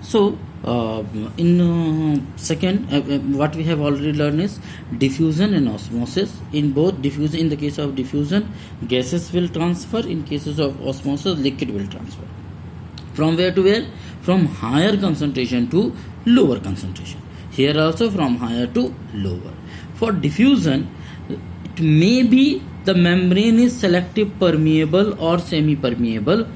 So in second, what we have already learned is diffusion and osmosis. In both diffusion, in the case of diffusion, gases will transfer. In cases of osmosis, liquid will transfer. From where to where? From higher concentration to lower concentration. Here also from higher to lower. For diffusion, it may be the membrane is selective permeable or semi-permeable,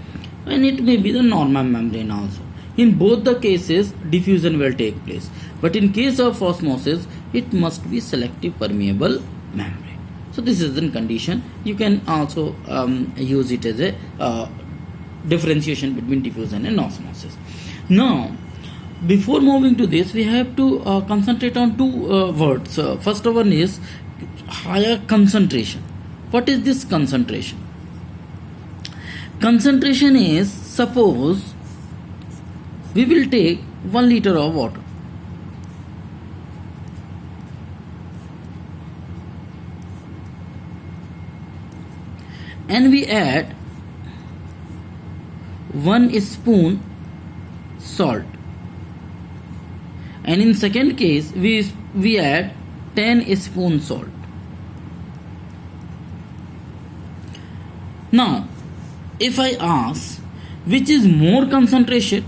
and it may be the normal membrane also. In both the cases, diffusion will take place. But in case of osmosis, it must be selective permeable membrane. So this is the condition. You can also use it as a differentiation between diffusion and osmosis. Now, before moving to this, we have to concentrate on two words. First one is higher concentration. What is this concentration? Concentration is, suppose we will take 1 liter of water. And we add 1 spoon salt. And in second case, we add 10 spoon salt. Now, if I ask which is more concentrated,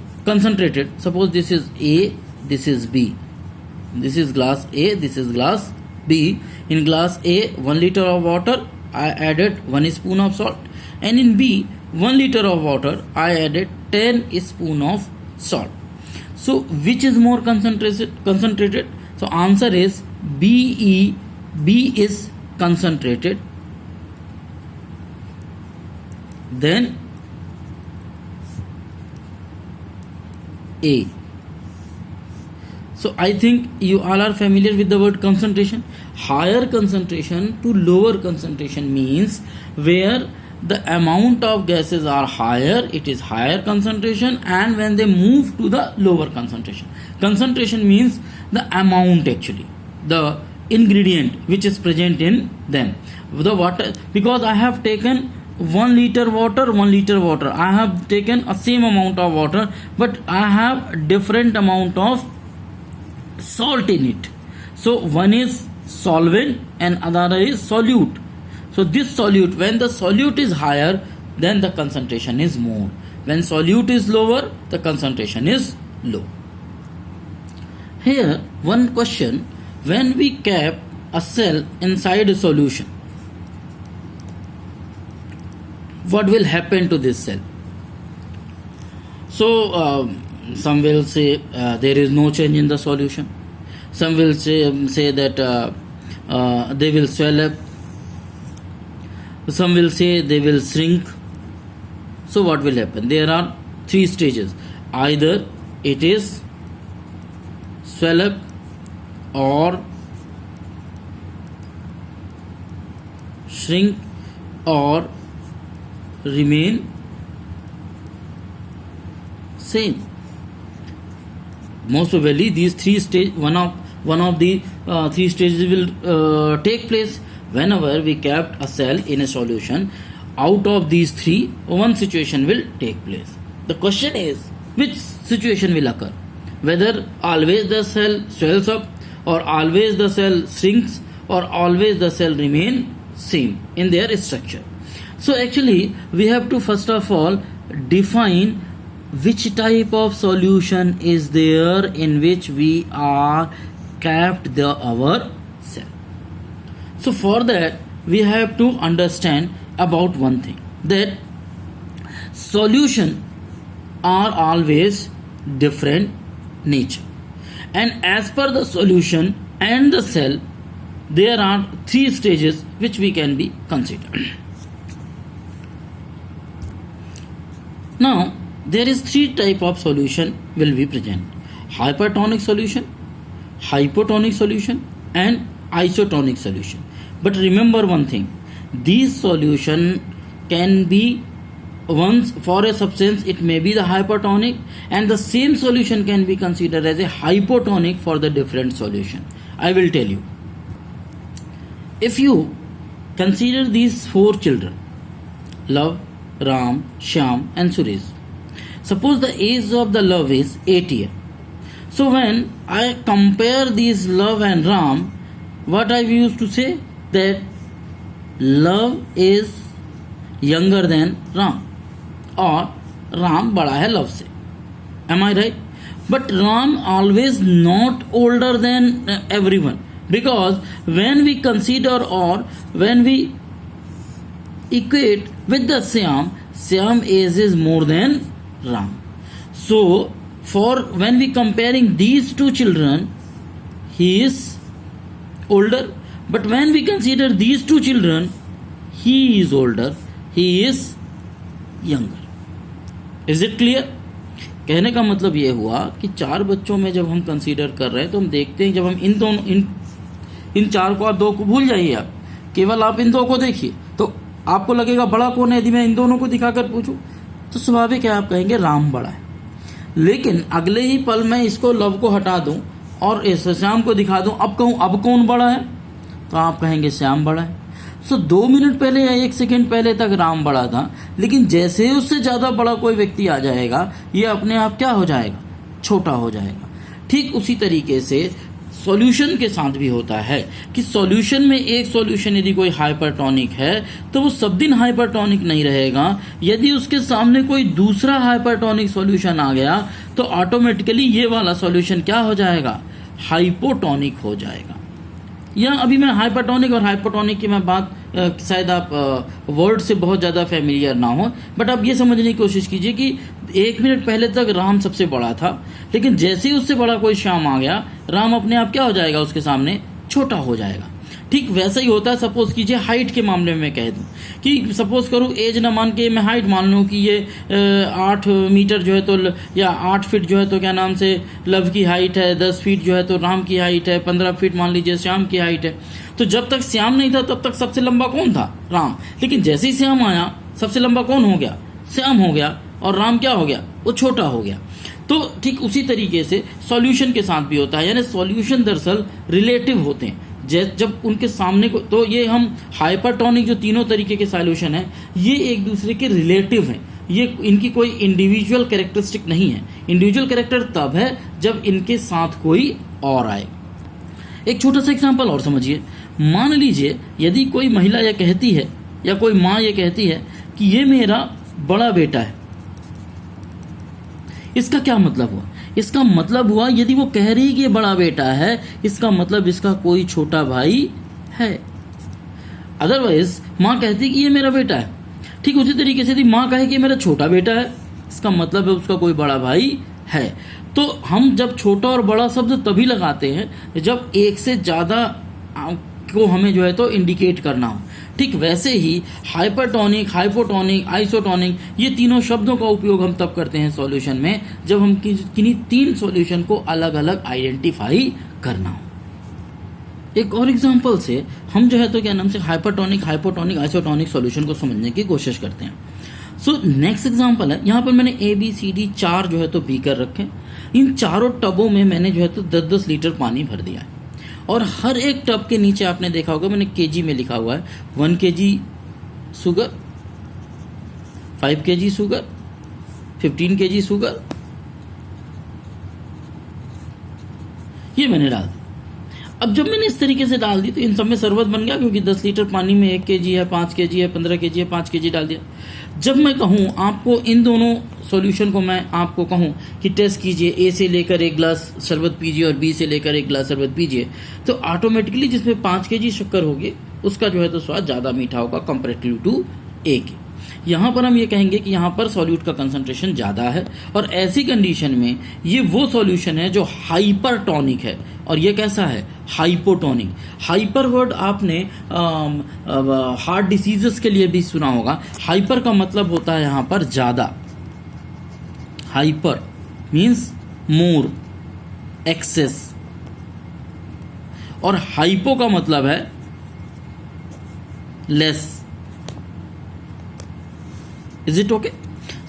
suppose this is A, this is B. This is glass A, this is glass B. In glass A, 1 liter of water, I added 1 spoon of salt. And in B, 1 liter of water, I added 10 spoon of salt. So which is more concentrated? So answer is B is concentrated. Then A. So I think you all are familiar with the word concentration. Higher concentration to lower concentration means where the amount of gases are higher, it is higher concentration, and when they move to the lower concentration. Concentration means the amount, actually, the ingredient which is present in them. The water, because I have taken 1 liter water, I have taken a same amount of water, but I have different amount of salt in it. So one is solvent and another is solute. So this solute, when the solute is higher, then the concentration is more. When solute is lower, the concentration is low. Here one question: when we kept a cell inside a solution, what will happen to this cell? So some will say there is no change in the solution. Some will say that they will swell up. Some will say they will shrink. So what will happen? There are 3 stages. Either it is swell up, or shrink, or remain same. Most probably these 3 stages, one of the 3 stages will take place whenever we kept a cell in a solution. Out of these 3, one situation will take place. The question is, which situation will occur? Whether always the cell swells up, or always the cell shrinks, or always the cell remain same in their structure. So actually we have to first of all define which type of solution is there in which we are kept our cell. So for that we have to understand about one thing, that solution are always different nature, and as per the solution and the cell, there are 3 stages which we can be considered. Now there is 3 type of solution will be present: hypertonic solution, hypotonic solution, and isotonic solution. But remember one thing, these solution can be, once for a substance it may be the hypertonic, and the same solution can be considered as a hypotonic for the different solution. I will tell you. If you consider these 4 children, Love, Ram, Shyam and Suresh. Suppose the age of the love is 8 years. So when I compare these love and Ram, what I used to say that love is younger than Ram और Ram बड़ा है love से. Am I right? But Ram always not older than everyone, because when we consider or when we equate with the Syam age is more than Ram. So for when we comparing these two children, he is older, but when we consider these two children, he is older, he is younger. Is it clear? कहने का मतलब ये हुआ कि चार बच्चों में जब हम कंसीडर कर रहे हैं तो हम देखते हैं, जब हम इन दोनों इन चार को और दो को भूल जाइए, आप केवल आप इन दो को देखिए तो आपको लगेगा बड़ा कौन है. यदि मैं इन दोनों को दिखाकर पूछूं तो स्वाभाविक है आप कहेंगे राम बड़ा है. लेकिन अगले ही पल मैं इसको लव को हटा दूं और इस श्याम को दिखा दूं, अब कहूं अब कौन बड़ा है, तो आप कहेंगे श्याम बड़ा है. सो 2 मिनट पहले या 1 सेकेंड पहले तक राम बड़ा था, लेकिन जैसे ही उससे ज़्यादा बड़ा कोई व्यक्ति आ जाएगा ये अपने आप क्या हो जाएगा, छोटा हो जाएगा. ठीक उसी तरीके से सॉल्यूशन के साथ भी होता है कि सॉल्यूशन में एक सॉल्यूशन यदि कोई हाइपरटोनिक है तो वो सब दिन हाइपरटोनिक नहीं रहेगा. यदि उसके सामने कोई दूसरा हाइपरटोनिक सॉल्यूशन आ गया तो ऑटोमेटिकली ये वाला सॉल्यूशन क्या हो जाएगा, हाइपोटोनिक हो जाएगा. या अभी मैं हाइपरटोनिक और हाइपोटोनिक की मैं बात शायद आप वर्ड से बहुत ज़्यादा फेमिलियर ना हो, बट आप ये समझने की कोशिश कीजिए कि 1 मिनट पहले तक राम सबसे बड़ा था, लेकिन जैसे ही उससे बड़ा कोई श्याम आ गया राम अपने आप क्या हो जाएगा, उसके सामने छोटा हो जाएगा. ठीक वैसा ही होता है. सपोज कीजिए हाइट के मामले में कह दूं कि सपोज करूं एज ना मान के मैं हाइट मान लूं कि ये 8 मीटर जो है तो या 8 फीट जो है तो क्या नाम से लव की हाइट है, 10 फीट जो है तो राम की हाइट है, 15 फीट मान लीजिए श्याम की हाइट है. तो जब तक श्याम नहीं था तब तक सबसे लंबा कौन था, राम. लेकिन जैसे ही श्याम आया सबसे लंबा कौन हो गया, श्याम हो गया, और राम क्या हो गया, वो छोटा हो गया. तो ठीक उसी तरीके से सॉल्यूशन के साथ भी होता है. यानी सॉल्यूशन दरअसल रिलेटिव होते हैं जब उनके सामने को, तो ये हम हाइपरटोनिक जो तीनों तरीके के सॉल्यूशन हैं ये एक दूसरे के रिलेटिव हैं. ये इनकी कोई इंडिविजुअल कैरेक्टरिस्टिक नहीं है. इंडिविजुअल कैरेक्टर तब है जब इनके साथ कोई और आए. एक छोटा सा एग्जांपल और समझिए. मान लीजिए यदि कोई महिला यह कहती है या कोई माँ ये कहती है कि ये मेरा बड़ा बेटा है. इसका क्या मतलब हुआ, इसका मतलब हुआ यदि वो कह रही कि ये बड़ा बेटा है, इसका मतलब इसका कोई छोटा भाई है. अदरवाइज माँ कहती कि ये मेरा बेटा है. ठीक उसी तरीके से यदि माँ कहे कि मेरा छोटा बेटा है, इसका मतलब है उसका कोई बड़ा भाई है. तो हम जब छोटा और बड़ा शब्द तभी लगाते हैं जब एक से ज़्यादा को हमें जो है तो इंडिकेट करना हो. ठीक वैसे ही हाइपरटोनिक, हाइपोटोनिक, आइसोटोनिक ये तीनों शब्दों का उपयोग हम तब करते हैं सॉल्यूशन में जब हम किन्हीं 3 सॉल्यूशन को अलग अलग आइडेंटिफाई करना हो. एक और एग्जांपल से हम जो है तो क्या नाम से हाइपरटोनिक, हाइपोटोनिक, आइसोटोनिक सॉल्यूशन को समझने की कोशिश करते हैं. सो नेक्स्ट एग्जांपल है, यहाँ पर मैंने ABCD 4 जो है तो बीकर रखे. इन चारों टबों में मैंने जो है तो 10-10 लीटर पानी भर दिया है और हर एक टब के नीचे आपने देखा होगा मैंने केजी में लिखा हुआ है 1 kg sugar, 5 kg sugar, 15 kg sugar. ये मैंने डाल दी. अब जब मैंने इस तरीके से डाल दी तो इन सब में शरबत बन गया, क्योंकि 10 लीटर पानी में 1 kg है, 5 kg है, 15 kg है, 5 kg डाल दिया. जब मैं कहूँ आपको इन दोनों सॉल्यूशन को मैं आपको कहूँ कि टेस्ट कीजिए, A से लेकर 1 गिलास शरबत पीजिए और B से लेकर 1 गिलास शरबत पीजिए, तो ऑटोमेटिकली जिसमें 5 kg शक्कर होगी उसका जो है तो स्वाद ज़्यादा मीठा होगा कंपेरेटिव टू A के. यहाँ पर हम ये कहेंगे कि यहाँ पर सॉल्यूट का कंसंट्रेशन ज़्यादा है और ऐसी कंडीशन में ये वो सॉल्यूशन है जो हाइपरटोनिक है और ये कैसा है, हाइपोटोनिक. हाइपर वर्ड आपने हार्ट डिसीजेस के लिए भी सुना होगा. हाइपर का मतलब होता है यहाँ पर ज़्यादा. हाइपर मीन्स मोर, एक्सेस, और हाइपो का मतलब है less. Is it okay?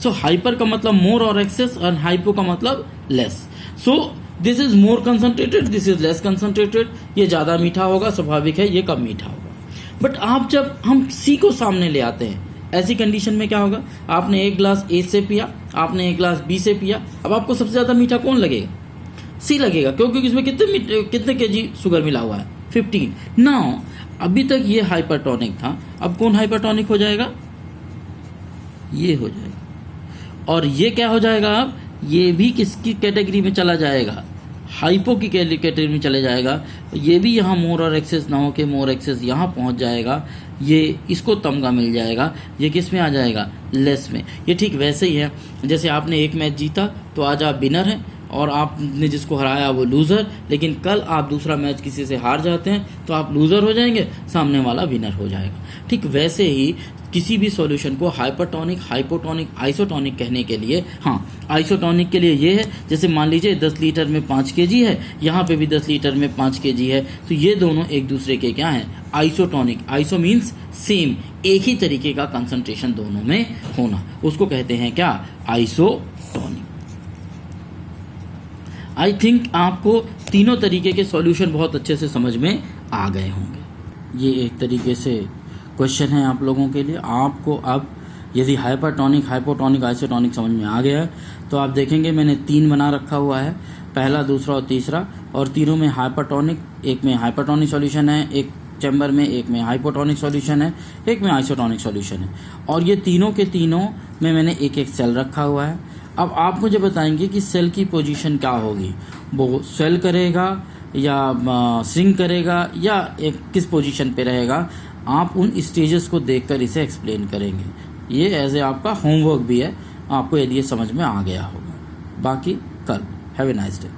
So hyper का मतलब मोर और एक्सेस और हाइपो का मतलब less. So this is more concentrated, this is less concentrated. ये ज़्यादा मीठा होगा, स्वाभाविक है, ये कम मीठा होगा. बट आप जब हम सी को सामने ले आते हैं, ऐसी कंडीशन में क्या होगा, आपने एक ग्लास ए से पिया, आपने एक ग्लास बी से पिया, अब आपको सबसे ज़्यादा मीठा कौन लगेगा, सी लगेगा, क्योंकि इसमें कितने केजी शुगर मिला हुआ है, 15। नाउ अभी तक ये हाइपरटोनिक था, अब कौन हाइपरटोनिक हो जाएगा, ये हो जाएगा। और ये क्या हो जाएगा, अब ये भी किसकी कैटेगरी में चला जाएगा, हाइपो की कैटेगरी में चले जाएगा। ये भी यहाँ मोर और एक्सेस ना हो के मोर एक्सेस यहाँ पहुँच जाएगा, ये इसको तमगा मिल जाएगा, ये किस में आ जाएगा, लेस में। ये ठीक वैसे ही है जैसे आपने एक मैच जीता तो आज आप विनर हैं, और आपने जिसको हराया वो लूज़र, लेकिन कल आप दूसरा मैच किसी से हार जाते हैं तो आप लूज़र हो जाएंगे, सामने वाला विनर हो जाएगा। ठीक वैसे ही किसी भी सॉल्यूशन को हाइपरटोनिक, हाइपोटोनिक, आइसोटोनिक कहने के लिए, हाँ आइसोटोनिक के लिए ये है, जैसे मान लीजिए 10 लीटर में 5 kg है, यहाँ पे भी 10 लीटर में 5 kg है, तो ये दोनों एक दूसरे के क्या हैं, आइसोटोनिक। आइसो मीन्स सेम, एक ही तरीके का कंसंट्रेशन दोनों में होना, उसको कहते हैं क्या, आइसोटोनिक। आई थिंक आपको तीनों तरीके के सॉल्यूशन बहुत अच्छे से समझ में आ गए होंगे। ये एक तरीके से क्वेश्चन है आप लोगों के लिए। आपको अब यदि हाइपरटोनिक, हाइपोटोनिक, आइसोटोनिक समझ में आ गया है तो आप देखेंगे मैंने 3 बना रखा हुआ है, पहला, दूसरा और तीसरा, और तीनों में हाइपरटोनिक, एक में हाइपरटोनिक सॉल्यूशन है, एक चैम्बर में, एक में हाइपोटोनिक सॉल्यूशन है, एक में आइसोटोनिक सॉल्यूशन है, और ये तीनों के तीनों में मैंने एक एक सेल रखा हुआ है। अब आप मुझे बताएंगे कि सेल की पोजीशन क्या होगी, वो स्वेल करेगा या श्रिंक करेगा या एक किस पोजीशन पे रहेगा, आप उन स्टेजेस को देखकर इसे एक्सप्लेन करेंगे। ये एज ए आपका होमवर्क भी है आपको, यदि ये समझ में आ गया होगा। बाकी कल, हैव ए नाइस डे।